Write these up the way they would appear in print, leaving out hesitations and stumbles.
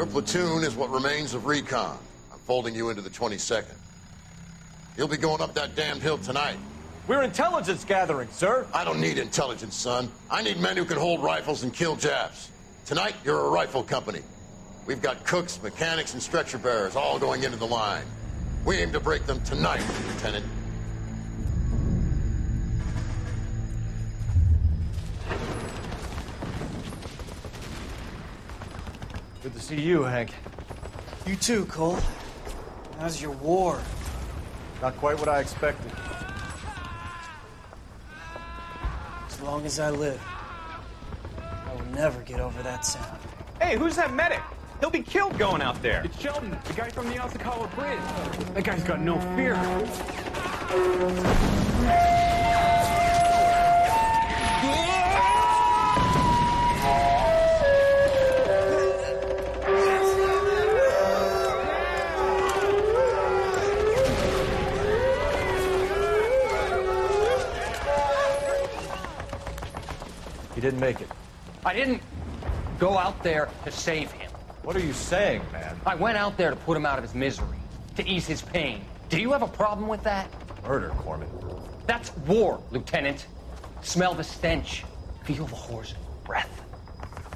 Your platoon is what remains of recon. I'm folding you into the 22nd. You'll be going up that damned hill tonight. We're intelligence gathering, sir. I don't need intelligence, son. I need men who can hold rifles and kill Japs. Tonight, you're a rifle company. We've got cooks, mechanics, and stretcher bearers all going into the line. We aim to break them tonight, Lieutenant. Good to see you, Hank. You too, Cole. How's your war? Not quite what I expected. As long as I live, I will never get over that sound. Hey, who's that medic? He'll be killed going out there. It's Sheldon, the guy from the Osakawa Bridge. That guy's got no fear. He didn't make it. I didn't go out there to save him. What are you saying, man? I went out there to put him out of his misery, to ease his pain. Do you have a problem with that? Murder, Corman. That's war, Lieutenant. Smell the stench. Feel the horse's breath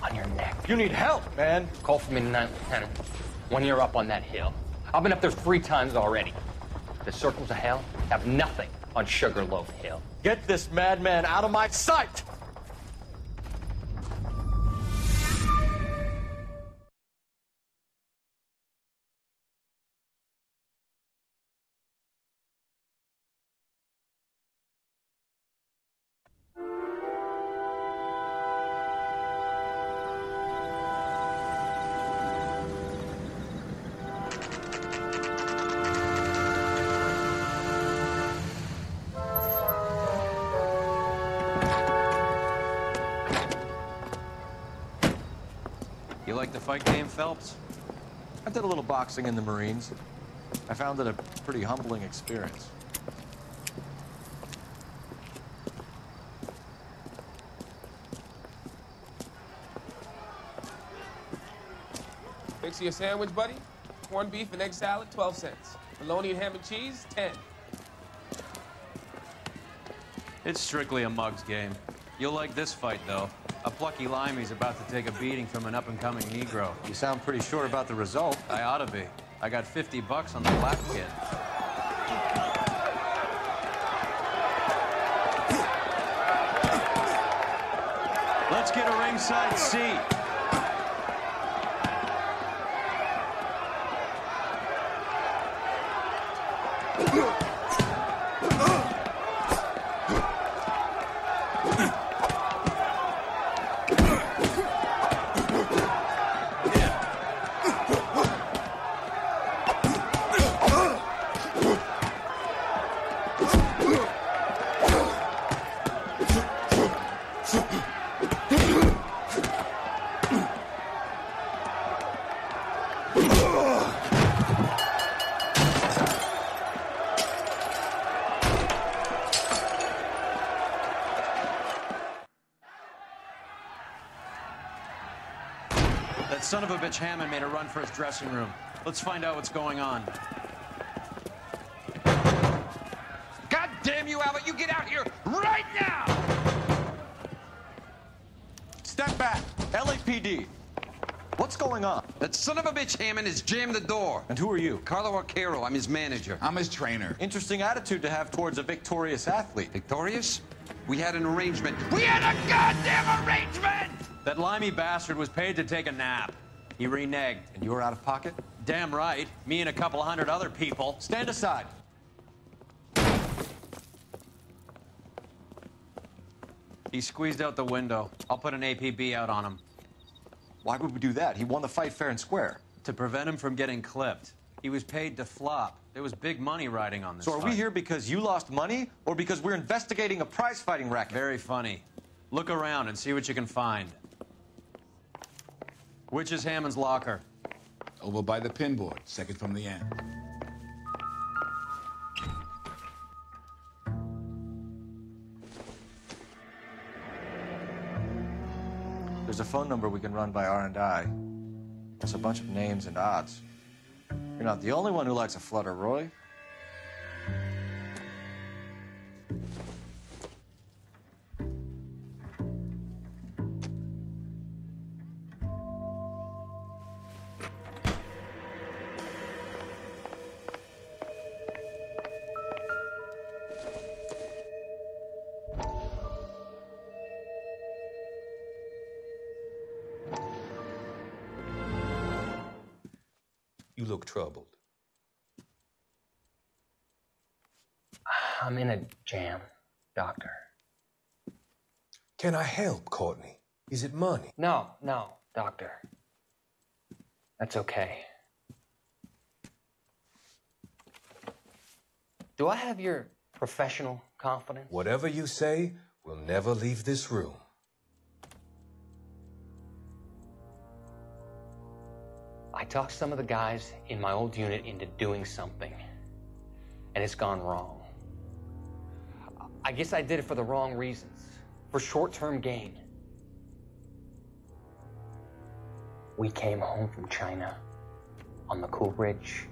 on your neck. You need help, man. Call for me tonight, Lieutenant, when you're up on that hill. I've been up there 3 times already. The circles of hell have nothing on Sugarloaf Hill. Get this madman out of my sight! You like the fight game, Phelps? I did a little boxing in the Marines. I found it a pretty humbling experience. Fix you a sandwich, buddy? Corned beef and egg salad, 12 cents. Bologna and ham and cheese, 10. It's strictly a mug's game. You'll like this fight, though. A plucky limey's about to take a beating from an up-and-coming Negro. You sound pretty sure about the result. I ought to be. I got $50 on the black kid. Let's get a ringside seat. That son of a bitch Hammond made a run for his dressing room. Let's find out what's going on. God damn you, Albert! You get out here right now! Step back. LAPD. What's going on? That son of a bitch Hammond has jammed the door. And who are you? Carlo Arcaro. I'm his manager. I'm his trainer. Interesting attitude to have towards a victorious athlete. Victorious? We had an arrangement. We had a goddamn arrangement! That limey bastard was paid to take a nap. He reneged. And you were out of pocket? Damn right. Me and a couple hundred other people. Stand aside. He squeezed out the window. I'll put an APB out on him. Why would we do that? He won the fight fair and square. To prevent him from getting clipped. He was paid to flop. There was big money riding on this So are we here because you lost money, or because we're investigating a prize-fighting racket? Very funny. Look around and see what you can find. Which is Hammond's locker? Over by the pinboard, second from the end. There's a phone number we can run by R&I. It's a bunch of names and odds. You're not the only one who likes a flutter, Roy. You look troubled. I'm in a jam, Doctor. Can I help, Courtney? Is it money? No, Doctor. That's okay. Do I have your professional confidence? Whatever you say, we'll never leave this room. I talked some of the guys in my old unit into doing something, and it's gone wrong. I guess I did it for the wrong reasons, for short-term gain. We came home from China on the Cool Ridge.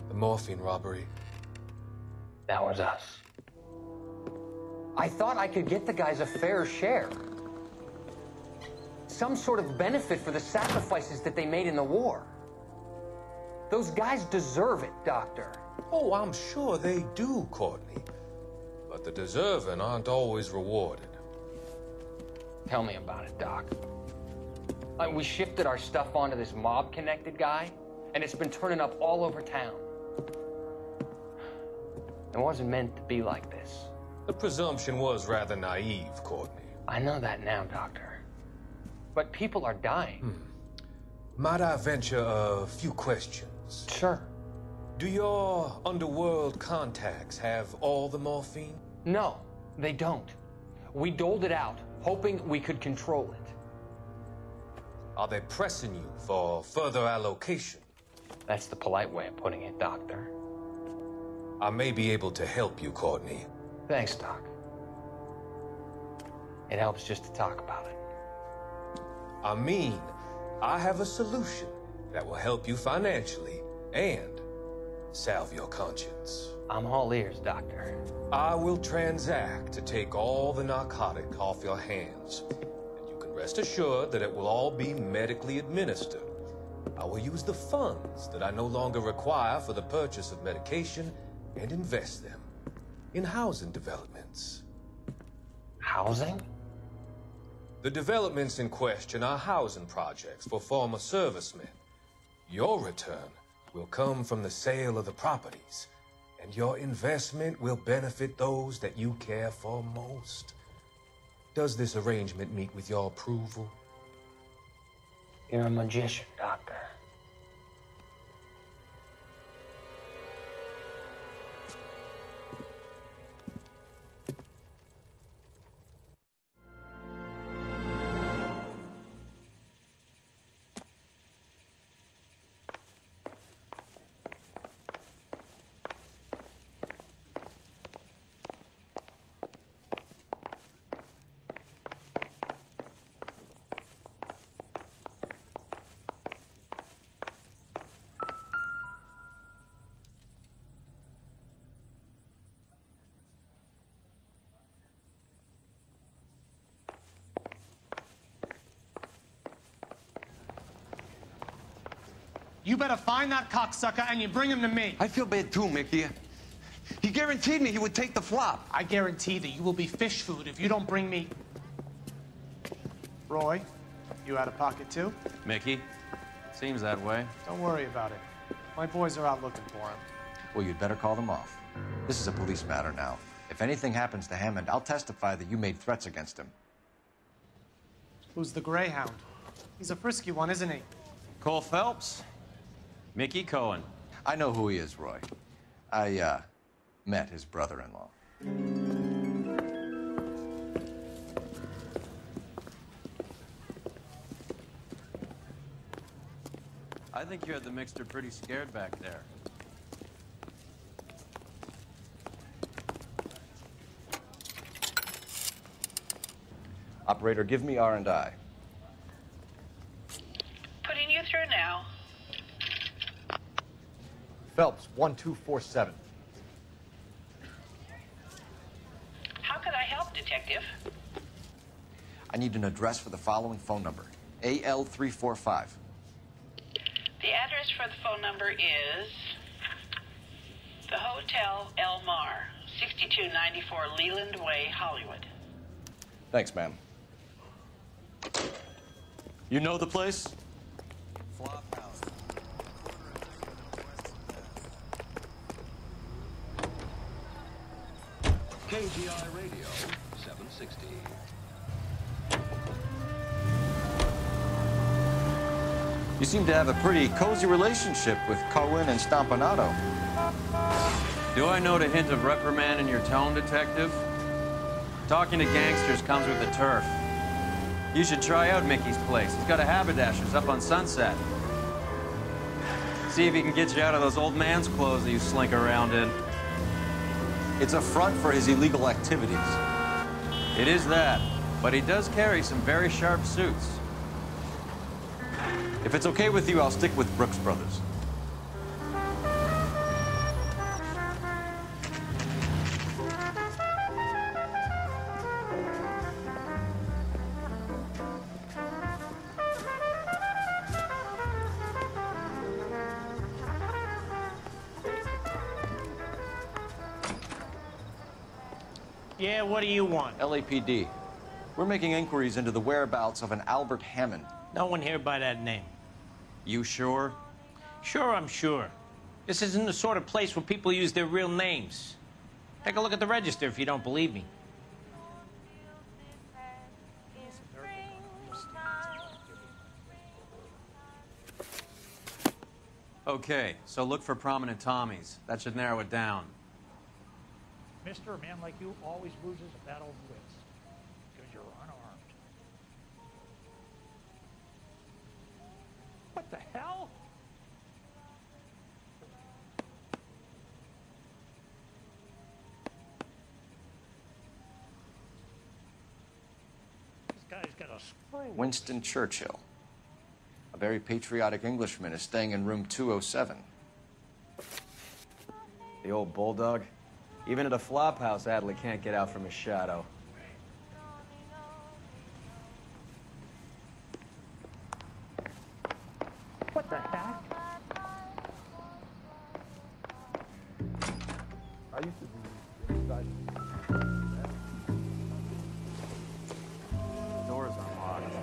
The morphine robbery. That was us. I thought I could get the guys a fair share. Some sort of benefit for the sacrifices that they made in the war. Those guys deserve it, Doctor. Oh, I'm sure they do, Courtney. But the deserving aren't always rewarded. Tell me about it, Doc. We shifted our stuff onto this mob-connected guy, and it's been turning up all over town. It wasn't meant to be like this. The presumption was rather naive, Courtney. I know that now, Doctor. But people are dying. Might I venture a few questions? Sure. Do your underworld contacts have all the morphine? No, they don't. We doled it out, hoping we could control it. Are they pressing you for further allocation? That's the polite way of putting it, Doctor. I may be able to help you, Courtney. Thanks, Doc. It helps just to talk about it. I mean, I have a solution that will help you financially and salve your conscience. I'm all ears, Doctor. I will transact to take all the narcotic off your hands, and you can rest assured that it will all be medically administered. I will use the funds that I no longer require for the purchase of medication and invest them in housing developments. Housing? The developments in question are housing projects for former servicemen. Your return will come from the sale of the properties, and your investment will benefit those that you care for most. Does this arrangement meet with your approval? You're a magician, Doctor. You better find that cocksucker and you bring him to me. I feel bad too, Mickey. He guaranteed me he would take the flop. I guarantee that you will be fish food if you don't bring me... Roy, you out of pocket too? Mickey? Seems that way. Don't worry about it. My boys are out looking for him. Well, you'd better call them off. This is a police matter now. If anything happens to Hammond, I'll testify that you made threats against him. Who's the Greyhound? He's a frisky one, isn't he? Cole Phelps? Mickey Cohen. I know who he is, Roy. I, met his brother-in-law. I think you had the mixture pretty scared back there. Operator, give me R&I. Phelps, 1247. How could I help, Detective? I need an address for the following phone number. AL345. The address for the phone number is the Hotel El Mar, 6294 Leland Way, Hollywood. Thanks, ma'am. You know the place? Flophouse. KGI Radio, 760. You seem to have a pretty cozy relationship with Cohen and Stompanato. Do I note a hint of reprimand in your tone, Detective? Talking to gangsters comes with the turf. You should try out Mickey's place. He's got a haberdasher's up on Sunset. See if he can get you out of those old man's clothes that you slink around in. It's a front for his illegal activities. It is that, but he does carry some very sharp suits. If it's okay with you, I'll stick with Brooks Brothers. Yeah, what do you want? LAPD. We're making inquiries into the whereabouts of an Albert Hammond. No one here by that name. You sure? Sure, I'm sure. This isn't the sort of place where people use their real names. Take a look at the register if you don't believe me. Okay, so look for prominent Tommies. That should narrow it down. Mister, a man like you always loses a battle of wits because you're unarmed. What the hell? This guy's got a spring. Winston Churchill. A very patriotic Englishman is staying in room 207. The old bulldog. Even at a flop house, Adley can't get out from his shadow. What the heck? I used to be inside. Door's unlocked.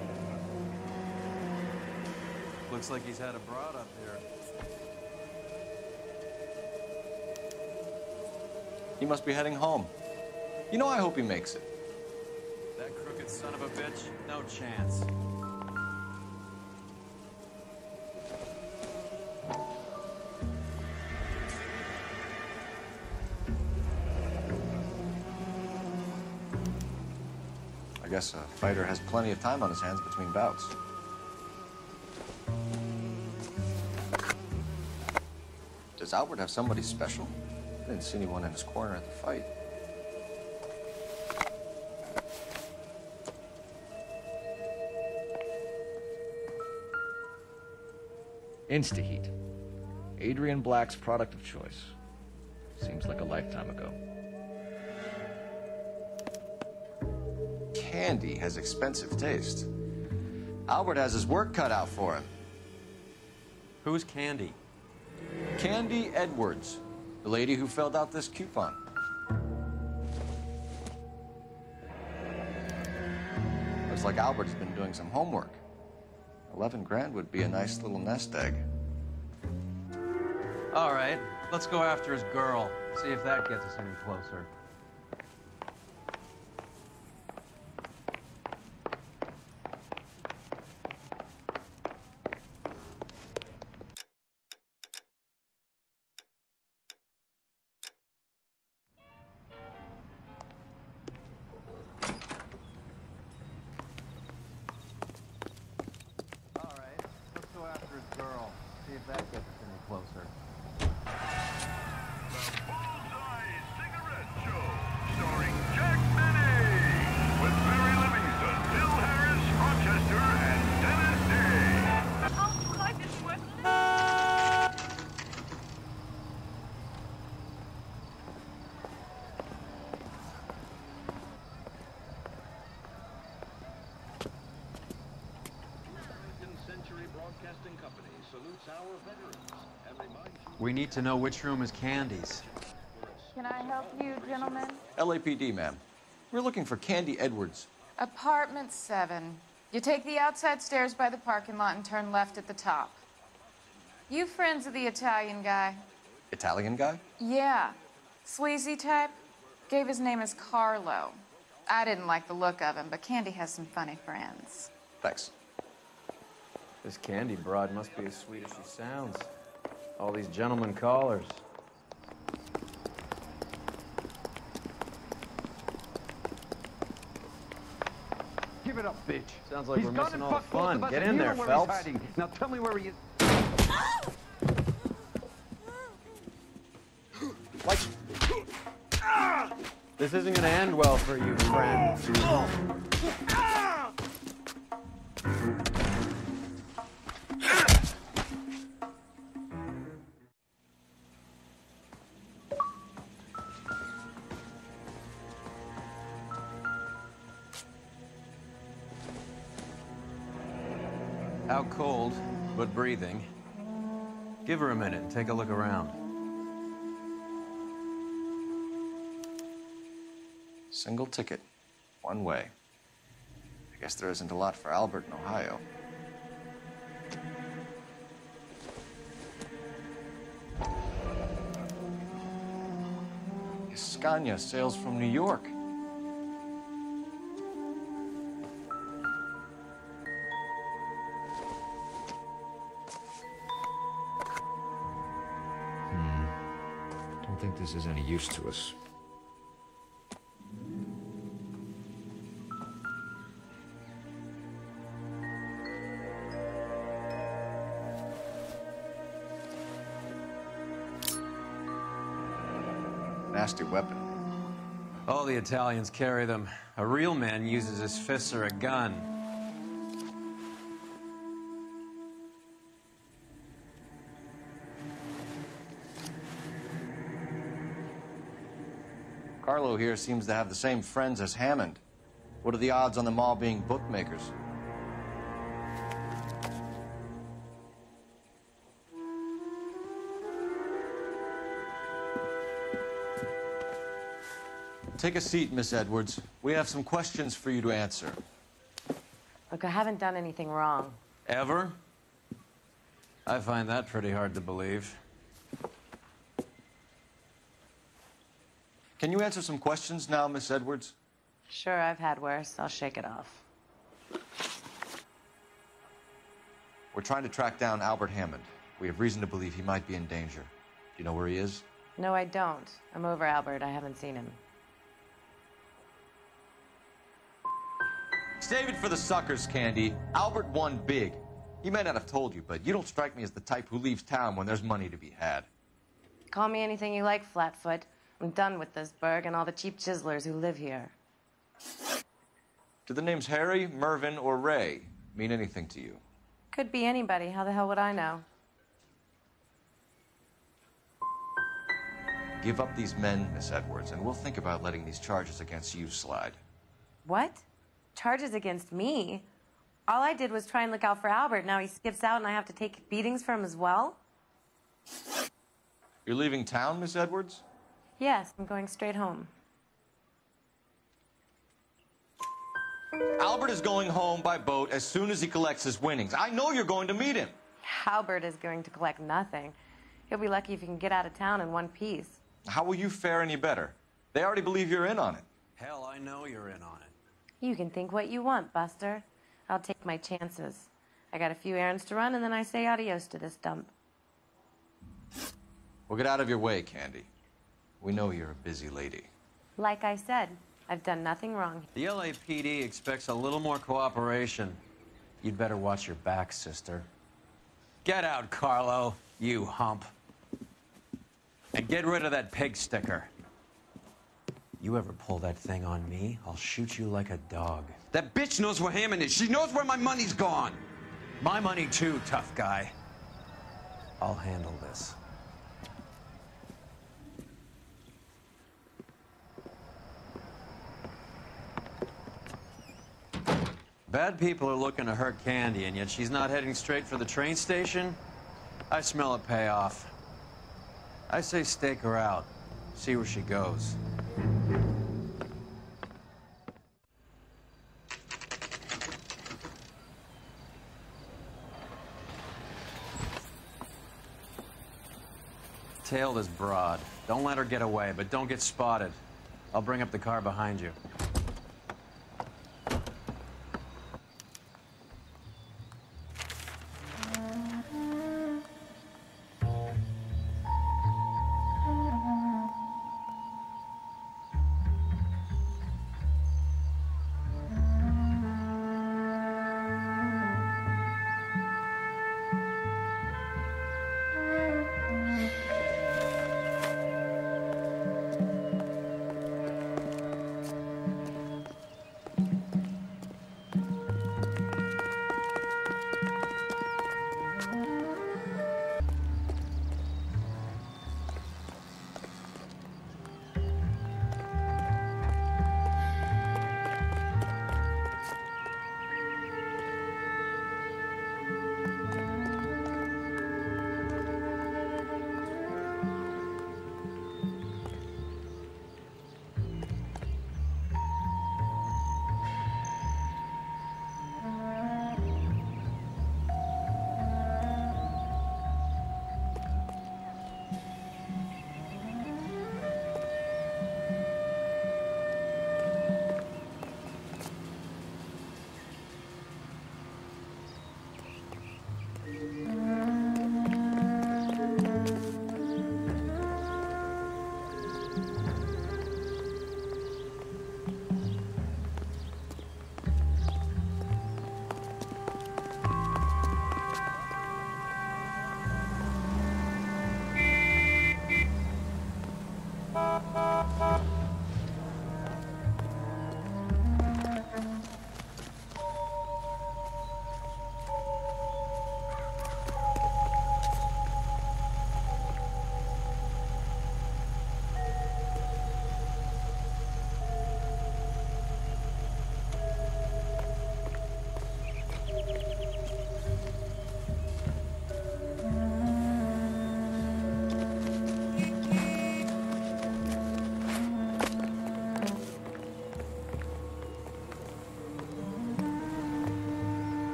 Looks like he's had a broad up here. He must be heading home. You know, I hope he makes it. That crooked son of a bitch, no chance. I guess a fighter has plenty of time on his hands between bouts. Does Albert have somebody special? I didn't see anyone in his corner at the fight. Instaheat. Adrian Black's product of choice. Seems like a lifetime ago. Candy has expensive taste. Albert has his work cut out for him. Who's Candy? Candy Edwards, the lady who filled out this coupon. Looks like Albert's been doing some homework. 11 grand would be a nice little nest egg. All right, let's go after his girl. See if that gets us any closer. We need to know which room is Candy's. Can I help you, gentlemen? LAPD, ma'am. We're looking for Candy Edwards. Apartment 7. You take the outside stairs by the parking lot and turn left at the top. You friends of the Italian guy? Italian guy? Yeah. Sleazy type? Gave his name as Carlo. I didn't like the look of him, but Candy has some funny friends. Thanks. This Candy broad must be as sweet as she sounds. All these gentlemen callers. Give it up, bitch. Sounds like He's we're gone missing and all the fucked both fun. of us, Get and in you there, know where he's Phelps. hiding. Now tell me where he is. Like... This isn't gonna end well for you, friend. Out cold, but breathing. Give her a minute and take a look around. Single ticket. One way. I guess there isn't a lot for Albert in Ohio. Scania sails from New York. Don't think this is any use to us. Nasty weapon. All the Italians carry them. A real man uses his fists or a gun. Carlo here seems to have the same friends as Hammond. What are the odds on them all being bookmakers? Take a seat, Miss Edwards. We have some questions for you to answer. Look, I haven't done anything wrong. Ever? I find that pretty hard to believe. Can you answer some questions now, Miss Edwards? Sure, I've had worse. I'll shake it off. We're trying to track down Albert Hammond. We have reason to believe he might be in danger. Do you know where he is? No, I don't. I'm over Albert. I haven't seen him. Save it for the suckers, Candy. Albert won big. He may not have told you, but you don't strike me as the type who leaves town when there's money to be had. Call me anything you like, Flatfoot. I'm done with this burg and all the cheap chiselers who live here. Do the names Harry, Mervyn, or Ray mean anything to you? Could be anybody. How the hell would I know? Give up these men, Miss Edwards, and we'll think about letting these charges against you slide. What? Charges against me? All I did was try and look out for Albert. Now he skips out and I have to take beatings for him as well? You're leaving town, Miss Edwards? Yes, I'm going straight home. Albert is going home by boat as soon as he collects his winnings. I know you're going to meet him. Albert is going to collect nothing. He'll be lucky if he can get out of town in one piece. How will you fare any better? They already believe you're in on it. Hell, I know you're in on it. You can think what you want, Buster. I'll take my chances. I got a few errands to run, and then I say adios to this dump. We'll get out of your way, Candy. We know you're a busy lady. Like I said, I've done nothing wrong. The LAPD expects a little more cooperation. You'd better watch your back, sister. Get out, Carlo, you hump. And get rid of that pig sticker. You ever pull that thing on me, I'll shoot you like a dog. That bitch knows where Hammond is. She knows where my money's gone. My money too, tough guy. I'll handle this. Bad people are looking to hurt Candy, and yet she's not heading straight for the train station? I smell a payoff. I say stake her out. See where she goes. Tail this broad. Don't let her get away, but don't get spotted. I'll bring up the car behind you.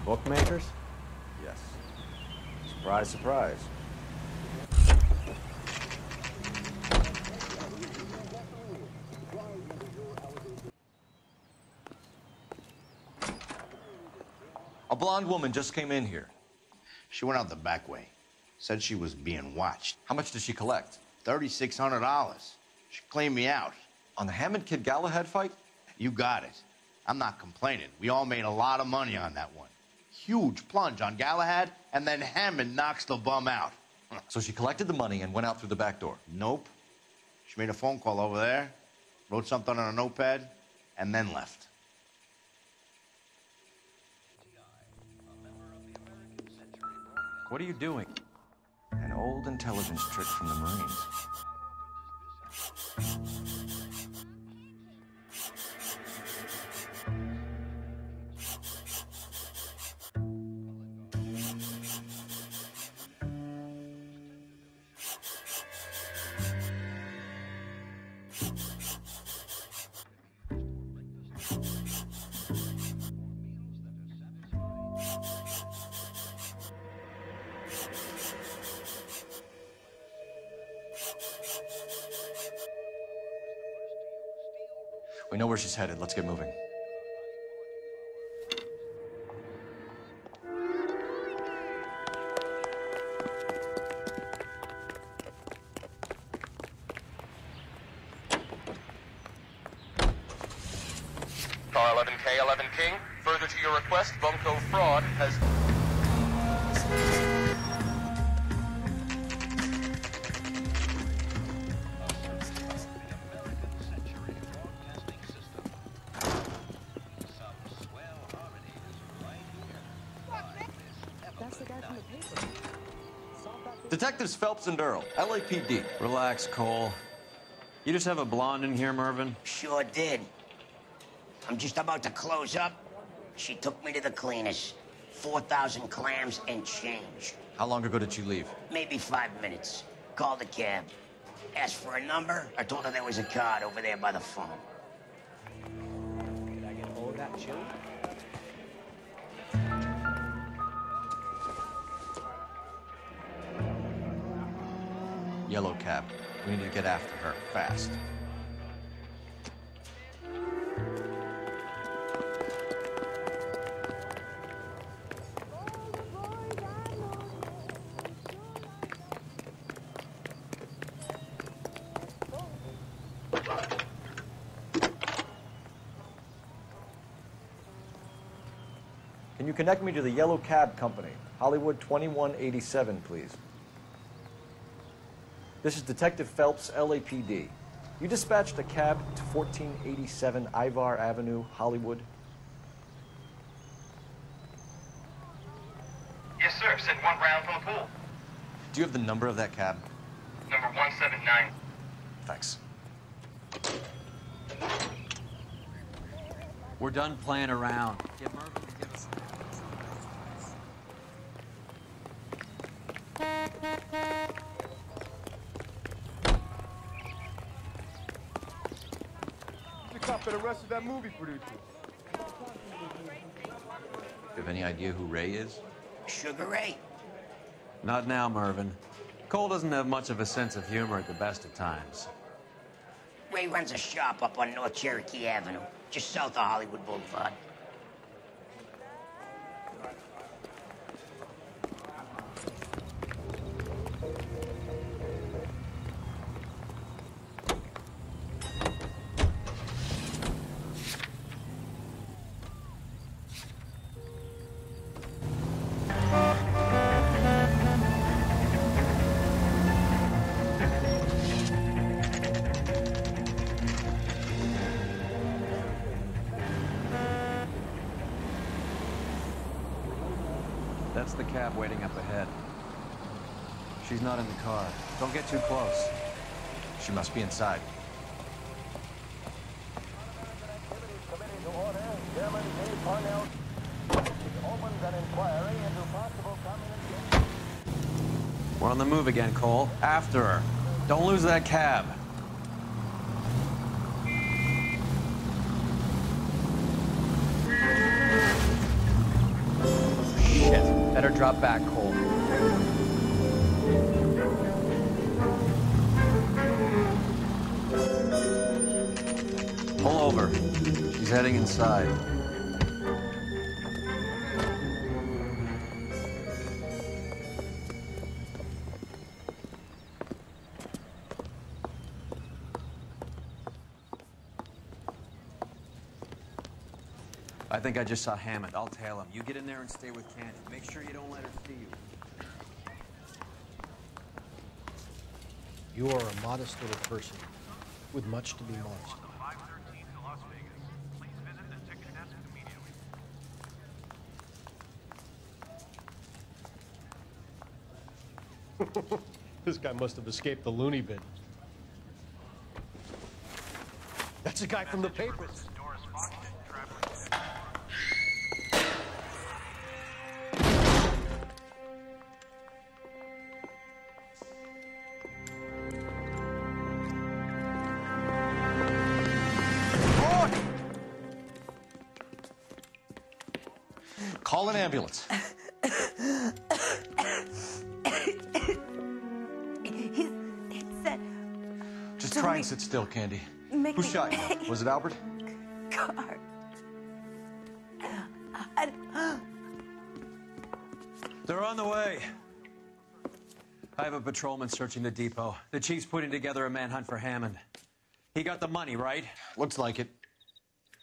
Bookmakers? Yes. Surprise, surprise. A blonde woman just came in here. She went out the back way. Said she was being watched. How much did she collect? $3,600. She cleaned me out. On the Hammond Kid Galahad fight? You got it. I'm not complaining. We all made a lot of money on that one. Huge plunge on Galahad, and then Hammond knocks the bum out. So she collected the money and went out through the back door? Nope. She made a phone call over there, wrote something on a notepad, and then left. What are you doing? An old intelligence trick from the Marines. We know where she's headed. Let's get moving. Car 11K, 11 King. Further to your request, Bunko Fraud has... Detectives Phelps and Earl, LAPD. Relax, Cole. You just have a blonde in here, Mervyn? Sure did. I'm just about to close up. She took me to the cleaners. 4,000 clams and change. How long ago did you leave? Maybe 5 minutes. Called a cab. Asked for a number. I told her there was a card over there by the phone. Could I get a hold of that chili? Yellow cab. We need to get after her, fast. Can you connect me to the Yellow Cab Company, Hollywood 2187, please? This is Detective Phelps, LAPD. You dispatched a cab to 1487 Ivar Avenue, Hollywood. Yes, sir. Send one round from the pool. Do you have the number of that cab? Number 179. Thanks. We're done playing around. Get Mervyn to give us The cop that arrested that movie producer. Do you have any idea who Ray is? Sugar Ray? Not now, Mervyn. Cole doesn't have much of a sense of humor at the best of times. Ray runs a shop up on North Cherokee Avenue, just south of Hollywood Boulevard. That's the cab waiting up ahead. She's not in the car. Don't get too close. She must be inside. Committee to order. We're on the move again, Cole. After her. Don't lose that cab. Shit. Better drop back, Cole. Pull over. She's heading inside. I think I just saw Hammond. I'll tail him. You get in there and stay with Candy. Make sure you don't let her see you. You are a modest little person with much to be modest. This guy must have escaped the loony bin. That's a guy from the papers. Call an ambulance. Just try and sit still, Candy. Who shot you? Was it Albert? Car. They're on the way. I have a patrolman searching the depot. The chief's putting together a manhunt for Hammond. He got the money, right? Looks like it.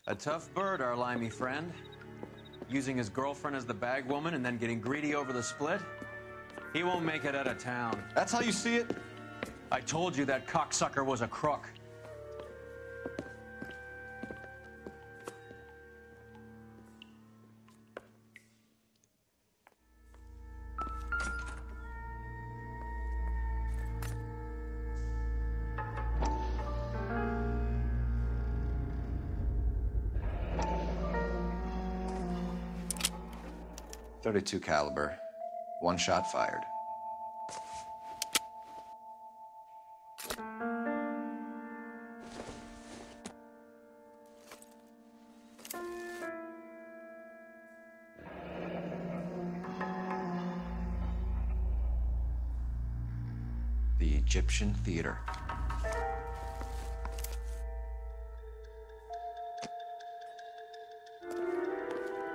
A tough bird, our limey friend. Using his girlfriend as the bag woman and then getting greedy over the split. He won't make it out of town. That's how you see it? I told you that cocksucker was a crook. .32 caliber. One shot fired. The Egyptian Theater.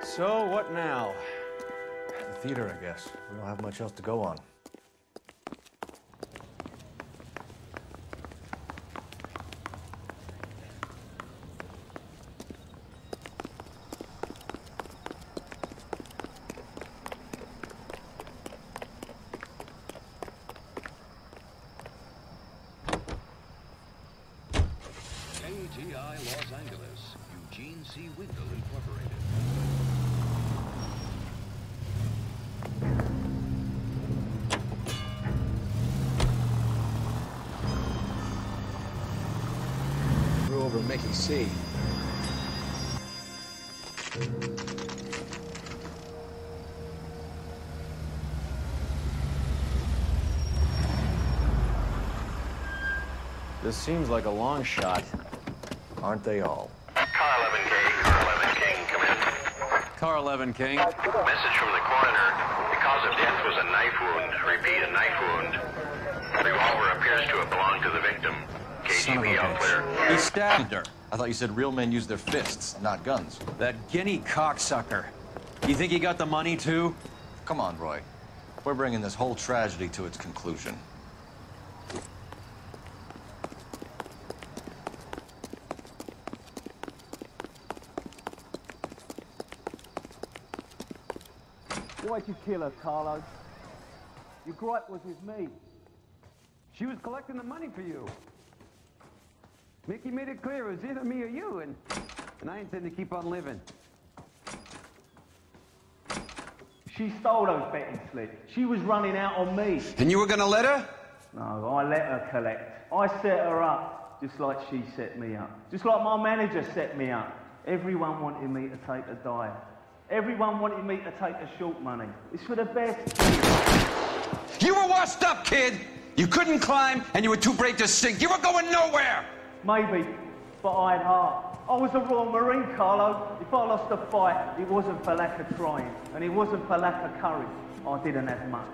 So, what now? The theater, I guess. We don't have much else to go on. KTI Los Angeles, Eugene C. Wendell Incorporated. Threw over Mickey C. This seems like a long shot. Aren't they all? Car 11K, Car 11 King, come in. Car 11 King. Message from the coroner. The cause of death was a knife wound. Repeat, a knife wound. The revolver appears to have belonged to the victim. Son of a KGB all clear. bitch. He stabbed her. I thought you said real men use their fists, not guns. That guinea cocksucker. You think he got the money, too? Come on, Roy. We're bringing this whole tragedy to its conclusion. Why'd you kill her, Carlo? Your gripe was with me. She was collecting the money for you. Mickey made it clear it was either me or you, and I intend to keep on living. She stole those betting slips. She was running out on me. And you were gonna let her? No, I let her collect. I set her up, just like she set me up. Just like my manager set me up. Everyone wanted me to take a dive. Everyone wanted me to take the short money. It's for the best. You were washed up, kid. You couldn't climb, and you were too brave to sink. You were going nowhere. Maybe, but I had heart. I was a Royal Marine, Carlo. If I lost a fight, it wasn't for lack of trying, and it wasn't for lack of courage. I didn't have much,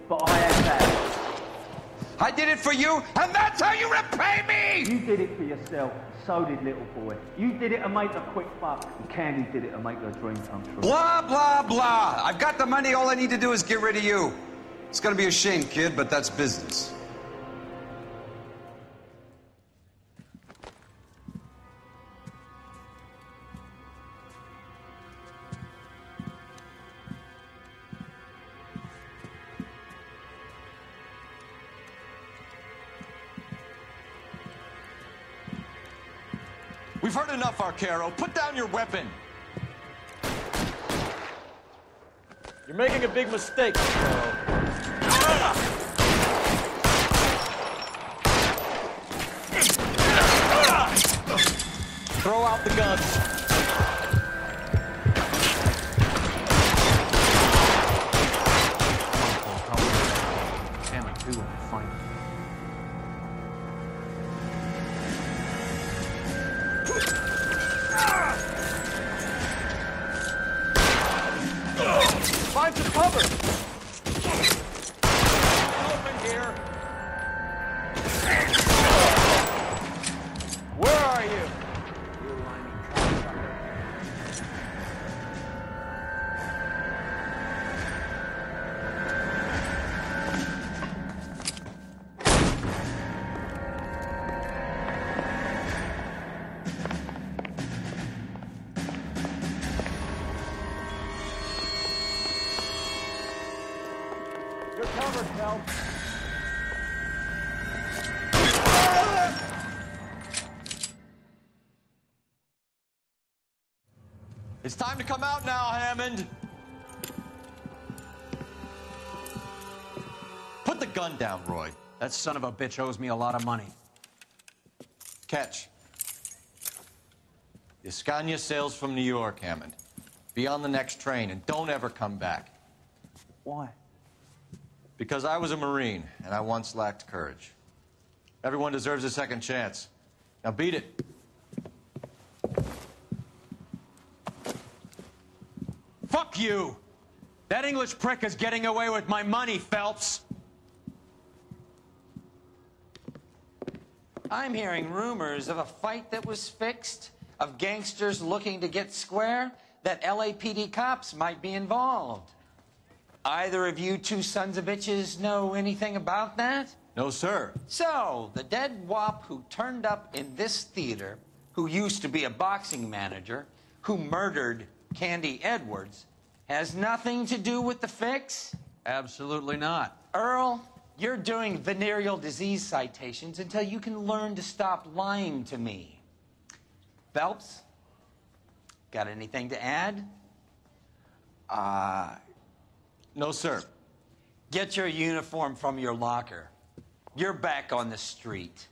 but I had that. I did it for you, and that's how you repay me! You did it for yourself. So did little boy. You did it to make a quick buck, and Candy did it to make her dream come true. Blah, blah, blah. I've got the money. All I need to do is get rid of you. It's gonna be a shame, kid, but that's business. We've heard enough, Arcaro. Put down your weapon. You're making a big mistake, Arcaro. Throw out the guns. Find some cover! Open here! Where are you? You're covered, Cal. It's time to come out now, Hammond. Put the gun down, Roy. That son of a bitch owes me a lot of money. Catch. The Scania sails from New York, Hammond. Be on the next train and don't ever come back. Why? Because I was a Marine, and I once lacked courage. Everyone deserves a second chance. Now beat it. Fuck you! That English prick is getting away with my money, Phelps! I'm hearing rumors of a fight that was fixed, of gangsters looking to get square, that LAPD cops might be involved. Either of you two sons of bitches know anything about that? No, sir. So, the dead wop who turned up in this theater, who used to be a boxing manager, who murdered Candy Edwards, has nothing to do with the fix? Absolutely not. Earl, you're doing venereal disease citations until you can learn to stop lying to me. Phelps, got anything to add? No, sir. Get your uniform from your locker. You're back on the street.